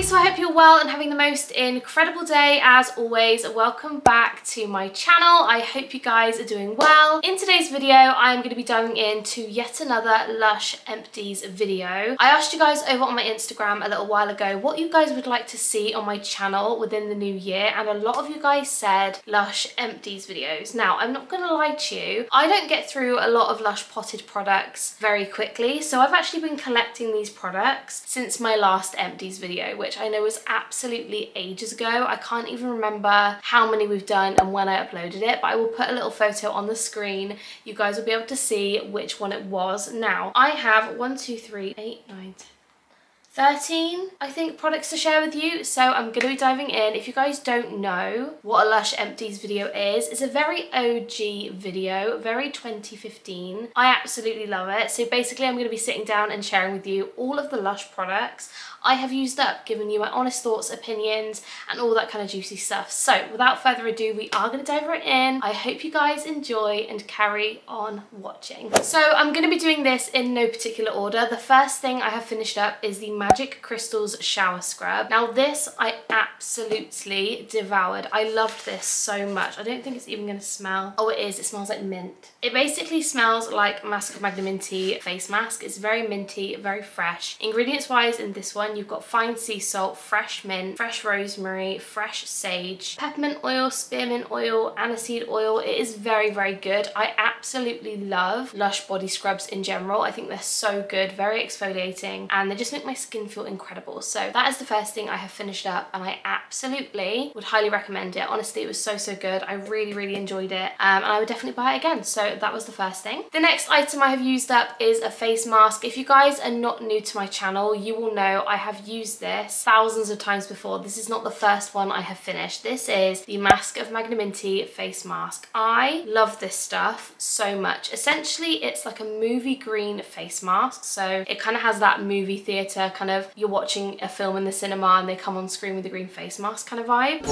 so I hope you're well and having the most incredible day as always. Welcome back to my channel. I hope you guys are doing well. In today's video, I'm going to be diving into yet another Lush Empties video. I asked you guys over on my Instagram a little while ago what you guys would like to see on my channel within the new year, and a lot of you guys said Lush Empties videos. Now, I'm not going to lie to you, I don't get through a lot of Lush potted products very quickly, so I've actually been collecting these products since my last Empties video, which I know was absolutely ages ago. I can't even remember how many we've done and when I uploaded it, but I will put a little photo on the screen. You guys will be able to see which one it was. Now, I have 1, 2, 3, 8, 9, 10, 13, I think, products to share with you, so I'm going to be diving in. If you guys don't know what a Lush Empties video is, it's a very OG video, very 2015. I absolutely love it. So basically I'm going to be sitting down and sharing with you all of the Lush products I have used up, giving you my honest thoughts, opinions, and all that kind of juicy stuff. So without further ado, we are going to dive right in. I hope you guys enjoy and carry on watching. So I'm going to be doing this in no particular order. The first thing I have finished up is the Magic Crystals Shower Scrub. Now this I absolutely devoured. I loved this so much. I don't think it's even going to smell. Oh, it is. It smells like mint. It basically smells like Mask of Magnanimity face mask. It's very minty, very fresh. Ingredients wise in this one, you've got fine sea salt, fresh mint, fresh rosemary, fresh sage, peppermint oil, spearmint oil, aniseed oil. It is very, very good. I absolutely love Lush body scrubs in general. I think they're so good, very exfoliating, and they just make my skin feel incredible. So that is the first thing I have finished up, and I absolutely would highly recommend it. Honestly, it was so, so good. I really, really enjoyed it, and I would definitely buy it again. So that was the first thing. The next item I have used up is a face mask. If you guys are not new to my channel, you will know I have used this thousands of times before. This is not the first one I have finished. This is the Mask of Magnanimity face mask. I love this stuff so much. Essentially, it's like a movie green face mask. So it kind of has that movie theatre kind of, you're watching a film in the cinema and they come on screen with a green face mask kind of vibe.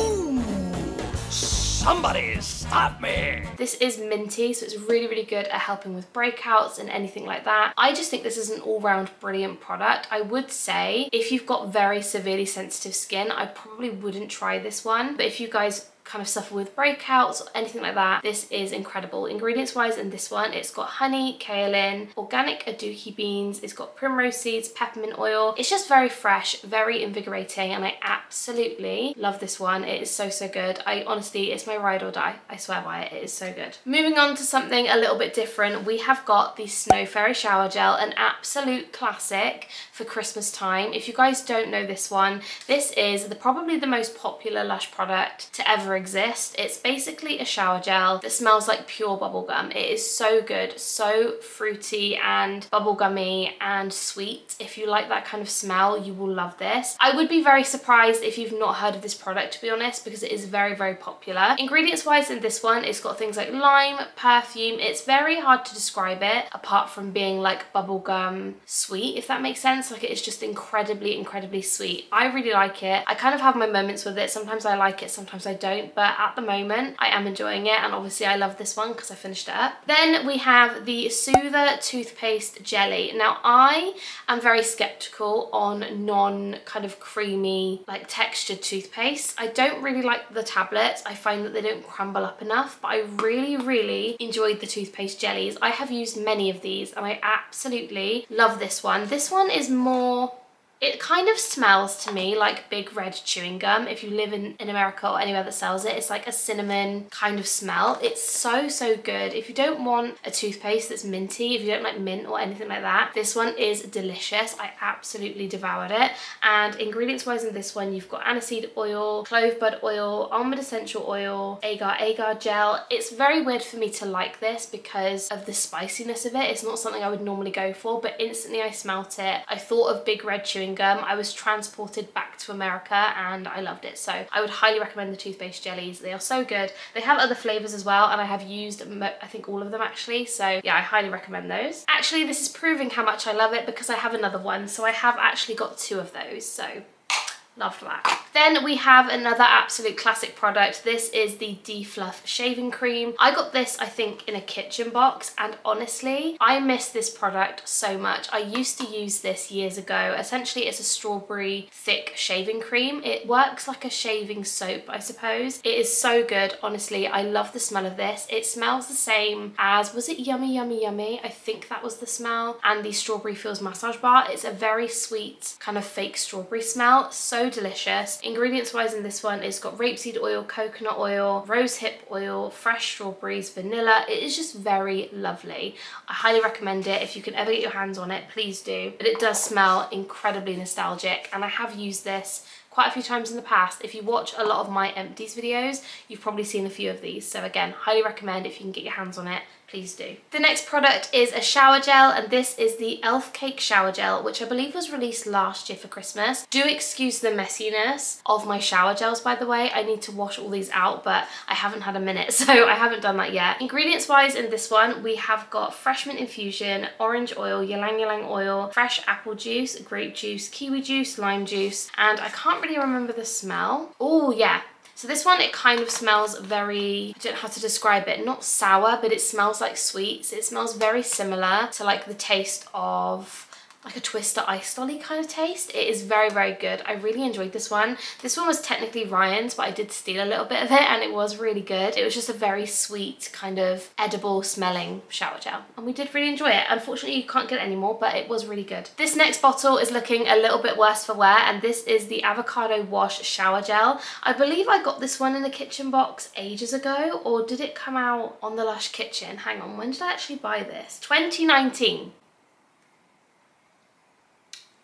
Somebody stop me! This is minty, so it's really, really good at helping with breakouts and anything like that. I just think this is an all-round brilliant product. I would say if you've got very severely sensitive skin, I probably wouldn't try this one. But if you guys kind of suffer with breakouts or anything like that, this is incredible. Ingredients wise in this one, it's got honey, kaolin, organic aduki beans, it's got primrose seeds, peppermint oil. It's just very fresh, very invigorating, and I absolutely love this one. It is so, so good. I honestly, it's my ride or die. I swear by it. It is so good. Moving on to something a little bit different, we have got the Snow Fairy Shower Gel, an absolute classic for Christmas time. If you guys don't know this one, this is probably the most popular Lush product to ever exist. It's basically a shower gel that smells like pure bubblegum. It is so good, so fruity and bubblegummy and sweet. If you like that kind of smell, you will love this. I would be very surprised if you've not heard of this product, to be honest, because it is very, very popular. Ingredients wise in this one, it's got things like lime, perfume. It's very hard to describe it apart from being like bubblegum sweet, if that makes sense. Like, it is just incredibly, incredibly sweet. I really like it. I kind of have my moments with it. Sometimes I like it, sometimes I don't, but at the moment I am enjoying it, and obviously I love this one because I finished it up. Then we have the Soother Toothpaste Jelly. Now, I am very skeptical on non kind of creamy, like textured toothpaste. I don't really like the tablets. I find that they don't crumble up enough, but I really, really enjoyed the toothpaste jellies. I have used many of these and I absolutely love this one. This one is more, it kind of smells to me like Big Red chewing gum. If you live in America or anywhere that sells it, it's like a cinnamon kind of smell. It's so, so good. If you don't want a toothpaste that's minty, if you don't like mint or anything like that, this one is delicious. I absolutely devoured it. And ingredients wise in this one, you've got aniseed oil, clove bud oil, almond essential oil, agar gel. It's very weird for me to like this because of the spiciness of it. It's not something I would normally go for, but instantly I smelt it. I thought of Big Red chewing gum. I was transported back to America and I loved it. So I would highly recommend the toothpaste jellies. They are so good. They have other flavors as well, and I have used I think all of them actually. So yeah, I highly recommend those. Actually, this is proving how much I love it because I have another one. So I have actually got 2 of those. So Loved that. Then we have another absolute classic product. This is the Defluff Shaving Cream. I got this, I think, in a kitchen box, and honestly, I miss this product so much. I used to use this years ago. Essentially, it's a strawberry thick shaving cream. It works like a shaving soap, I suppose. It is so good, honestly. I love the smell of this. It smells the same as, was it Yummy Yummy Yummy? I think that was the smell. And the Strawberry Feels massage bar. It's a very sweet kind of fake strawberry smell. So delicious. Ingredients wise in this one, it's got rapeseed oil, coconut oil, rosehip oil, fresh strawberries, vanilla. It is just very lovely. I highly recommend it. If you can ever get your hands on it, please do. But it does smell incredibly nostalgic, and I have used this quite a few times in the past. If you watch a lot of my empties videos, you've probably seen a few of these. So again, highly recommend if you can get your hands on it, please do. The next product is a shower gel, and this is the Elf Cake Shower Gel, which I believe was released last year for Christmas. Do excuse the messiness of my shower gels, by the way. I need to wash all these out, but I haven't had a minute, so I haven't done that yet. Ingredients wise in this one, we have got fresh mint infusion, orange oil, ylang ylang oil, fresh apple juice, grape juice, kiwi juice, lime juice, and I can't really remember the smell. Oh yeah. So this one, it kind of smells very, I don't know how to describe it, not sour, but it smells like sweets. It smells very similar to like the taste of like a Twister Ice Lolly kind of taste. It is very, very good. I really enjoyed this one. This one was technically Ryan's, but I did steal a little bit of it and it was really good. It was just a very sweet kind of edible smelling shower gel, and we did really enjoy it. Unfortunately, you can't get it anymore, but it was really good. This next bottle is looking a little bit worse for wear, and this is the Avocado Wash Shower Gel. I believe I got this one in the kitchen box ages ago, or did it come out on the Lush Kitchen? Hang on, when did I actually buy this? 2019.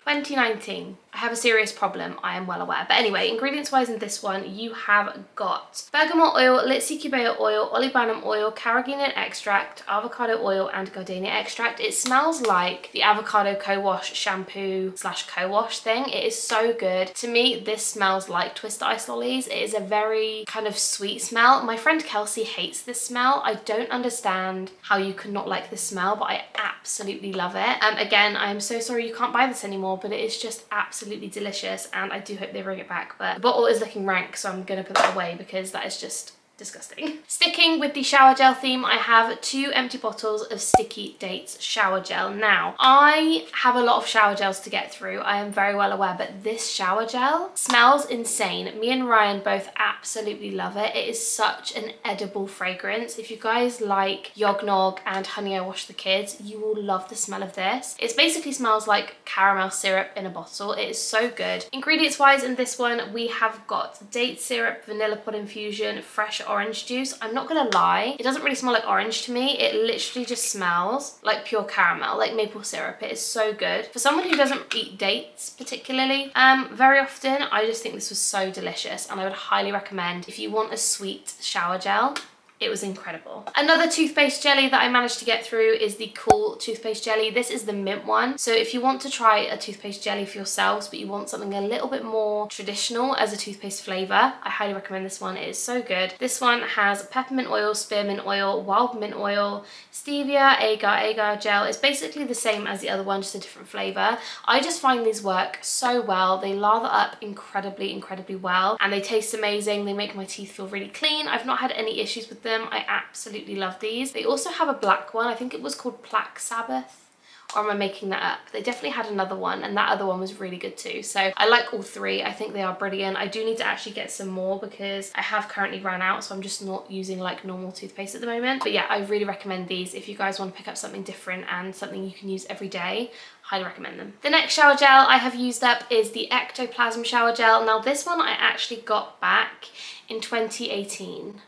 2019. I have a serious problem, I am well aware. But anyway, ingredients wise in this one, you have got bergamot oil, Litsi Cubeo oil, olibanum oil, carrageenan extract, avocado oil, and gardenia extract. It smells like the avocado co-wash shampoo / co-wash thing. It is so good. To me, this smells like Twister Ice Lollies. It is a very kind of sweet smell. My friend Kelsey hates this smell. I don't understand how you could not like this smell, but I absolutely love it. Again, I am so sorry you can't buy this anymore, but it is just absolutely delicious, and I do hope they bring it back. But the bottle is looking rank, so I'm gonna put that away because that is just disgusting. Sticking with the shower gel theme, I have 2 empty bottles of Sticky Dates shower gel. Now, I have a lot of shower gels to get through, I am very well aware, but this shower gel smells insane. Me and Ryan both absolutely love it. It is such an edible fragrance. If you guys like Yognog and Honey I Wash the Kids, you will love the smell of this. It basically smells like caramel syrup in a bottle. It is so good. Ingredients wise in this one, we have got date syrup, vanilla pod infusion, fresh orange juice. I'm not gonna lie, it doesn't really smell like orange to me. It literally just smells like pure caramel, like maple syrup. It is so good. For someone who doesn't eat dates particularly very often, I just think this was so delicious, and I would highly recommend if you want a sweet shower gel. It was incredible. Another toothpaste jelly that I managed to get through is the Cool toothpaste jelly. This is the mint one. So if you want to try a toothpaste jelly for yourselves, but you want something a little bit more traditional as a toothpaste flavor, I highly recommend this one. It is so good. This one has peppermint oil, spearmint oil, wild mint oil, stevia, agar gel. It's basically the same as the other one, just a different flavor. I just find these work so well. They lather up incredibly well, and they taste amazing. They make my teeth feel really clean. I've not had any issues with them. I absolutely love these. They also have a black one. I think it was called Plaque Sabbath. Or am I making that up? They definitely had another one, and that other one was really good too. So I like all 3. I think they are brilliant. I do need to actually get some more because I have currently run out, so I'm just not using like normal toothpaste at the moment. But yeah, I really recommend these if you guys want to pick up something different and something you can use every day. Highly recommend them. The next shower gel I have used up is the Ectoplasm shower gel. Now this one I actually got back in 2018.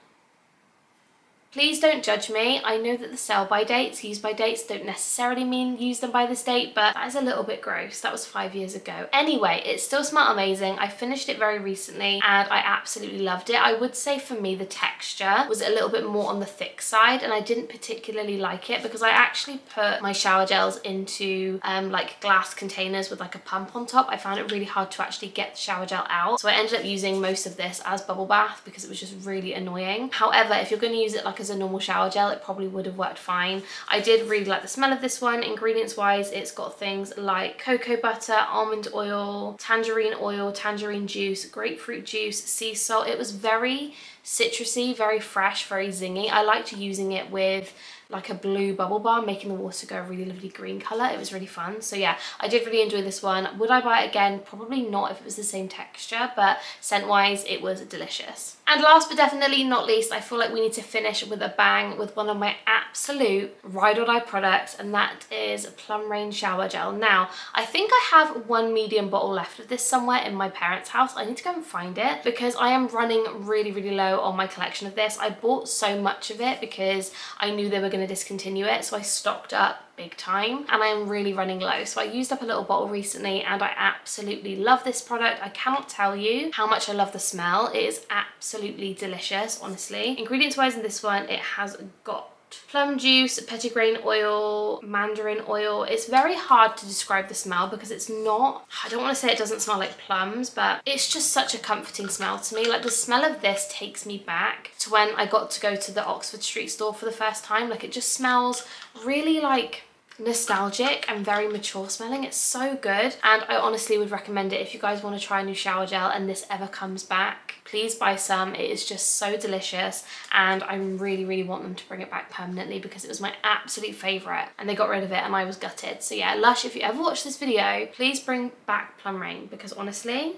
Please don't judge me. I know that the sell by dates, use by dates don't necessarily mean use them by this date, but that is a little bit gross. That was 5 years ago. Anyway, it still smelled amazing. I finished it very recently and I absolutely loved it. I would say for me the texture was a little bit more on the thick side, and I didn't particularly like it because I actually put my shower gels into like glass containers with like a pump on top. I found it really hard to actually get the shower gel out. So I ended up using most of this as bubble bath because it was just really annoying. However, if you're going to use it like like as a normal shower gel, it probably would have worked fine. I did really like the smell of this one. Ingredients wise, it's got things like cocoa butter, almond oil, tangerine juice, grapefruit juice, sea salt. It was very citrusy, very fresh, very zingy. I liked using it with like a blue bubble bar, making the water go a really lovely green colour. It was really fun. So yeah, I did really enjoy this one. Would I buy it again? Probably not if it was the same texture, but scent wise it was delicious. And last but definitely not least, I feel like we need to finish with a bang with one of my absolute ride or die products, and that is Plum Rain Shower Gel. Now, I think I have one medium bottle left of this somewhere in my parents' house. I need to go and find it because I am running really, really low on my collection of this. I bought so much of it because I knew they were going to discontinue it, so I stocked up big time and I am really running low. So I used up a little bottle recently and I absolutely love this product. I cannot tell you how much I love the smell. It is absolutely delicious, honestly. Ingredients wise in this one, it has got plum juice, petitgrain oil, mandarin oil. It's very hard to describe the smell because it's not, I don't want to say it doesn't smell like plums, but it's just such a comforting smell to me. Like the smell of this takes me back to when I got to go to the Oxford Street store for the first time. Like it just smells really like nostalgic and very mature smelling. It's so good and I honestly would recommend it if you guys want to try a new shower gel and this ever comes back. Please buy some. It is just so delicious and I really, really want them to bring it back permanently because it was my absolute favourite and they got rid of it and I was gutted. So yeah, Lush, if you ever watch this video, please bring back Plum Rain because honestly,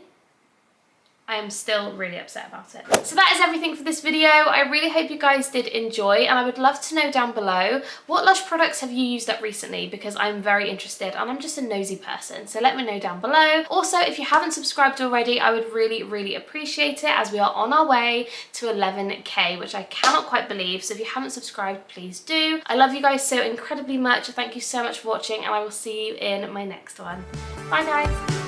I am still really upset about it. So that is everything for this video. I really hope you guys did enjoy and I would love to know down below what Lush products have you used up recently because I'm very interested and I'm just a nosy person. So let me know down below. Also, if you haven't subscribed already, I would really, really appreciate it as we are on our way to 11K, which I cannot quite believe. So if you haven't subscribed, please do. I love you guys so incredibly much. Thank you so much for watching and I will see you in my next one. Bye guys.